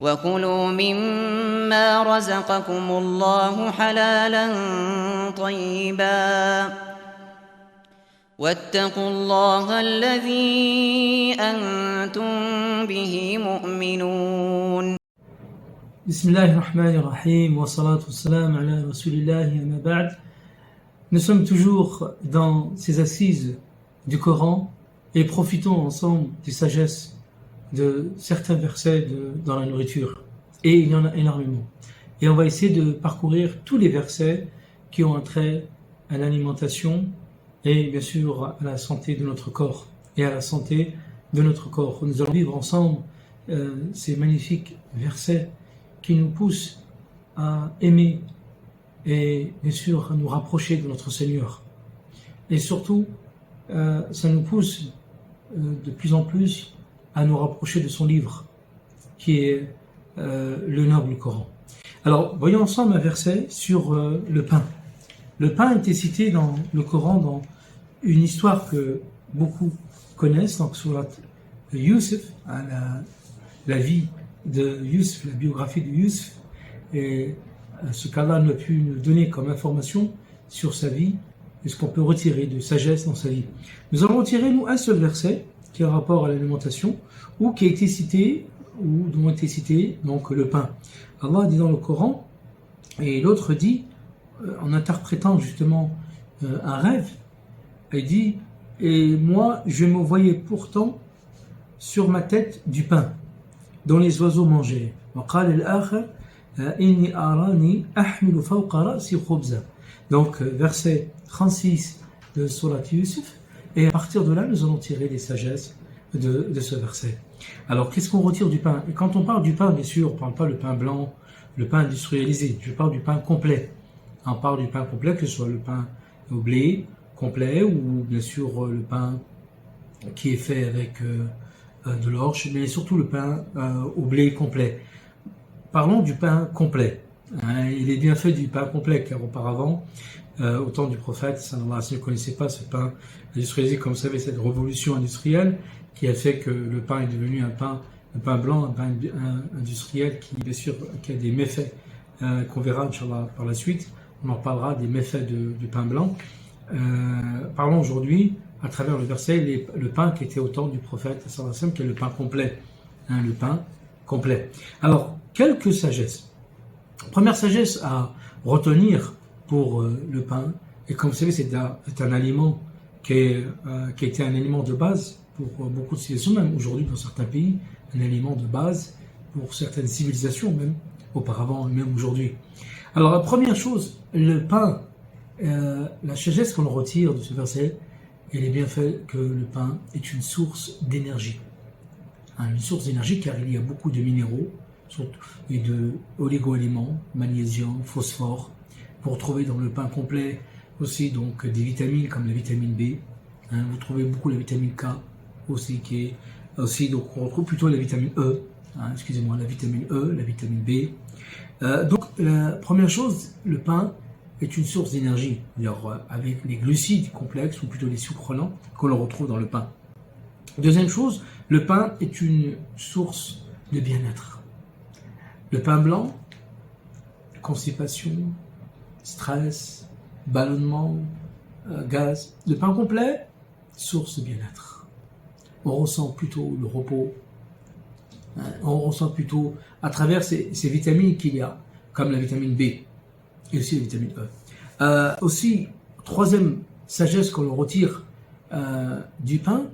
وكلوا مما رزقكم الله حلالا طيبا واتقوا الله الذي أنتم به مؤمنون. بسم الله الرحمن الرحيم والصلاة والسلام على رسول الله أما بعد. Nous sommes toujours dans ces assises du Coran et profitons ensemble des sagesses de certains versets dans la nourriture. Et il y en a énormément. Et on va essayer de parcourir tous les versets qui ont un trait à l'alimentation et bien sûr à la santé de notre corps et à la santé de notre corps. Nous allons vivre ensemble ces magnifiques versets qui nous poussent à aimer et bien sûr à nous rapprocher de notre Seigneur. Et surtout, ça nous pousse de plus en plus à nous rapprocher de son livre, qui est le noble Coran. Alors, voyons ensemble un verset sur le pain. Le pain était cité dans le Coran dans une histoire que beaucoup connaissent, donc sur Youssef, la vie de Youssef, la biographie de Youssef, et ce qu'Allah nous a pu nous donner comme information sur sa vie, et ce qu'on peut retirer de sagesse dans sa vie. Nous allons retirer, nous, un seul verset qui a rapport à l'alimentation, ou qui a été cité, ou dont a été cité, donc le pain. Allah dit dans le Coran, et l'autre dit, en interprétant justement un rêve, il dit, et moi je me voyais pourtant sur ma tête du pain, dont les oiseaux mangeaient. Donc, verset 36 de Surat Yusuf, et à partir de là, nous allons tirer des sagesses de ce verset. Alors, qu'est-ce qu'on retire du pain? Et quand on parle du pain, bien sûr, on ne parle pas le pain blanc, le pain industrialisé. Je parle du pain complet. On parle du pain complet, que ce soit le pain au blé complet ou bien sûr le pain qui est fait avec de l'orge, mais surtout le pain au blé complet. Parlons du pain complet. Il est bien fait du pain complet, car auparavant, au temps du prophète, sallallahu alayhi wa sallam, ne connaissait pas ce pain industrialisé, comme vous savez, cette révolution industrielle qui a fait que le pain est devenu un pain blanc, un pain industriel qui, bien sûr, qui a des méfaits qu'on verra, Inch'Allah, par la suite. On en parlera des méfaits du pain blanc. Parlons aujourd'hui, à travers le verset, le pain qui était au temps du prophète, sallallahu alayhi wa sallam, qui est le pain complet. Le pain complet. Alors, quelques sagesses. Première sagesse à retenir pour le pain, et comme vous savez, c'est un aliment qui a été un aliment de base pour beaucoup de civilisations, même aujourd'hui dans certains pays, un aliment de base pour certaines civilisations, même auparavant, même aujourd'hui. Alors la première chose, le pain, la sagesse qu'on retire de ce verset, elle est bien fait que le pain est une source d'énergie. Une source d'énergie car il y a beaucoup de minéraux et de oligo-éléments, magnésium, phosphore, pour trouver dans le pain complet aussi donc des vitamines comme la vitamine B. Vous trouvez beaucoup la vitamine K aussi qui est aussi, donc on retrouve plutôt la vitamine E. La vitamine E, la vitamine B. Donc la première chose, le pain est une source d'énergie, avec les glucides complexes ou plutôt les sucres lents qu'on retrouve dans le pain. Deuxième chose, le pain est une source de bien-être. Le pain blanc, constipation, stress, ballonnement, gaz. Le pain complet, source de bien-être. On ressent plutôt le repos. On ressent plutôt à travers ces vitamines qu'il y a, comme la vitamine B et aussi la vitamine E. Aussi, troisième sagesse qu'on retire du pain,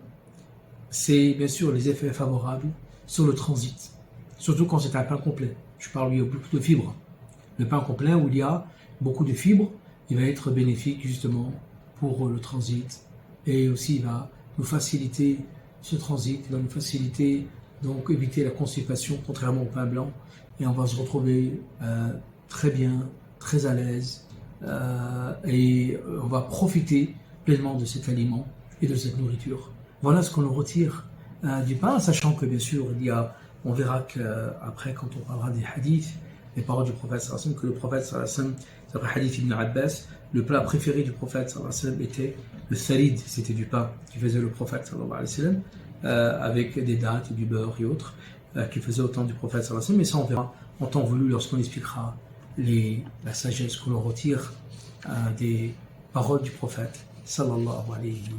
c'est bien sûr les effets favorables sur le transit, surtout quand c'est un pain complet. Je parle où il y a beaucoup de fibres. Le pain complet où il y a beaucoup de fibres, il va être bénéfique justement pour le transit et aussi il va nous faciliter ce transit, il va nous faciliter donc éviter la constipation contrairement au pain blanc et on va se retrouver très bien, très à l'aise et on va profiter pleinement de cet aliment et de cette nourriture. Voilà ce qu'on retire du pain, sachant que bien sûr on verra qu'après quand on parlera des hadiths, les paroles du prophète sallallahu alayhi wa sallam, que le prophète sallallahu alayhi wa sallam, d'après hadith ibn Abbas, le plat préféré du prophète sallallahu alayhi wa sallam était le thalid, c'était du pain qui faisait le prophète sallallahu alayhi wa sallam, avec des dattes et du beurre et autres. qui faisait au temps du prophète sallallahu alayhi wa sallam, mais ça on verra en temps voulu lorsqu'on expliquera la sagesse que l'on retire des paroles du prophète sallallahu alayhi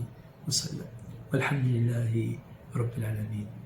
wa sallam. Walhamdulillahi rabbil alamin.